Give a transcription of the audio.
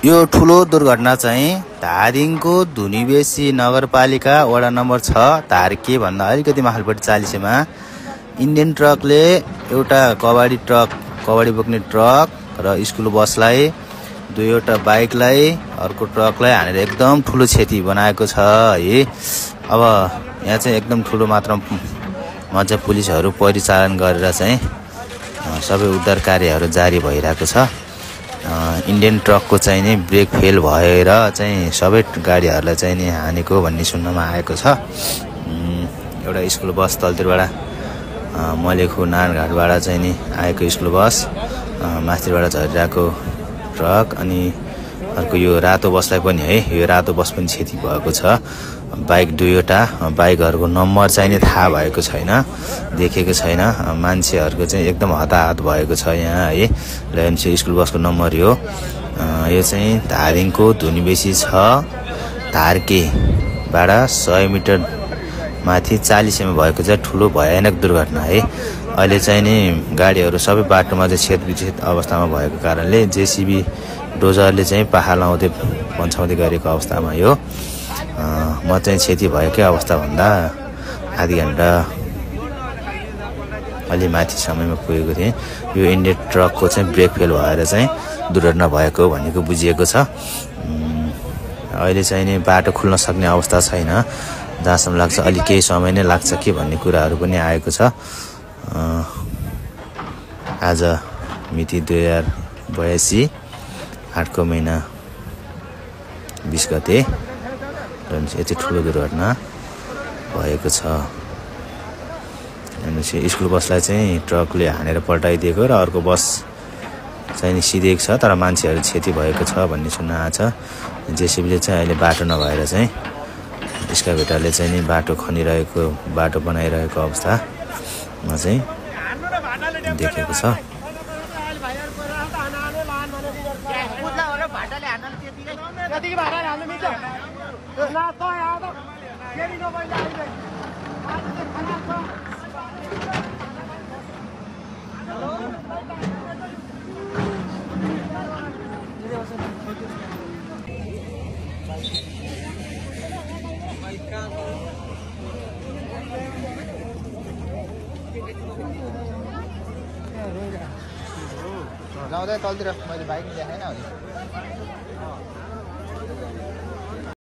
यो ठुलो दुर्घटना चाहिँ धादिङको धुनीबेसी नगरपालिका वडा नम्बर 6 धारके भन्दा अलिकति माथिल्पट्टि 40 मा इन्डियन ट्रकले एउटा कबाडी बोक्ने ट्रक र स्कुल बसलाई दुईवटा बाइकलाई अर्को ट्रकलाई हानेर एकदम ठुलो क्षति बनाएको छ है। अब यहाँ चाहिँ एकदम ठुलो मात्रामा चाहिँ पुलिसहरू परिचालन गरेर चाहिँ सबै उद्धार कार्यहरू जारी भइरहेको छ। इन्डियन ट्रकको चाहिँ नि ब्रेक फेल भएर चाहिँ सबै गाडीहरूलाई चाहिँ नि हानेको भन्ने सुन्नमा आएको छ। एउटा स्कुल बस तलतिरबाट मलेखु नानघाटबाट चाहिँ नि आएको स्कुल बस, माथिबाट झरिरहेको ट्रक अनि अर्को यो रातो बसलाई पनि है, यो रातो बस पनि क्षति भएको छ। बाइक दुईवटा, बाइकहरूको नम्बर चाहिँ नि थाहा भएको छैन, देखेको छैन। मान्छेहरूको चाहिँ एकदम हताहत भएको छ यहाँ है। एमसी स्कुल बसको नम्बर यो चाहिँ धादिङको धुनीबेसी 6 धारकेबाट 100 मिटर माथि 40 मा भएको चाहिँ ठुलो भयानक दुर्घटना है। अहिले चाहिँ नि गाडीहरू सबै बाटोमा चाहिँ क्षतविक्षत अवस्थामा भएको कारणले जेसीबी डोजरले चाहिँ पाखा लाउँदै पन्छाउँदै गरेको अवस्थामा यो म चाहिँ क्षति भएकै अवस्थाभन्दा आधी घन्टा अलि माथि समयमा पुगेको थिएँ। यो इन्डियन ट्रकको चाहिँ ब्रेक फेल भएर चाहिँ दुर्घटना भएको भनेको बुझिएको छ। अहिले चाहिँ नि बाटो खुल्न सक्ने अवस्था छैन, जहाँसम्म लाग्छ अलि केही समय नै लाग्छ कि भन्ने कुराहरू पनि आएको छ। आज मिति 2082 8को महिना 20 गते यति ठुलो दुर्घटना भएको छ। स्कुल बसलाई चाहिँ ट्रकले हानेर पल्टाइदिएको र अर्को बस चाहिँ नि सिधेको छ, तर मान्छेहरू क्षति भएको छ भन्ने सुन्न आएको छ। जेसीबीले चाहिँ अहिले बाटो नभएर चाहिँ स्काभेटरले चाहिँ नि बाटो खनिरहेको, बाटो बनाइरहेको अवस्थामा चाहिँ देखेको छ। लाउँदै तलतिर मैले बाइक देखाएन।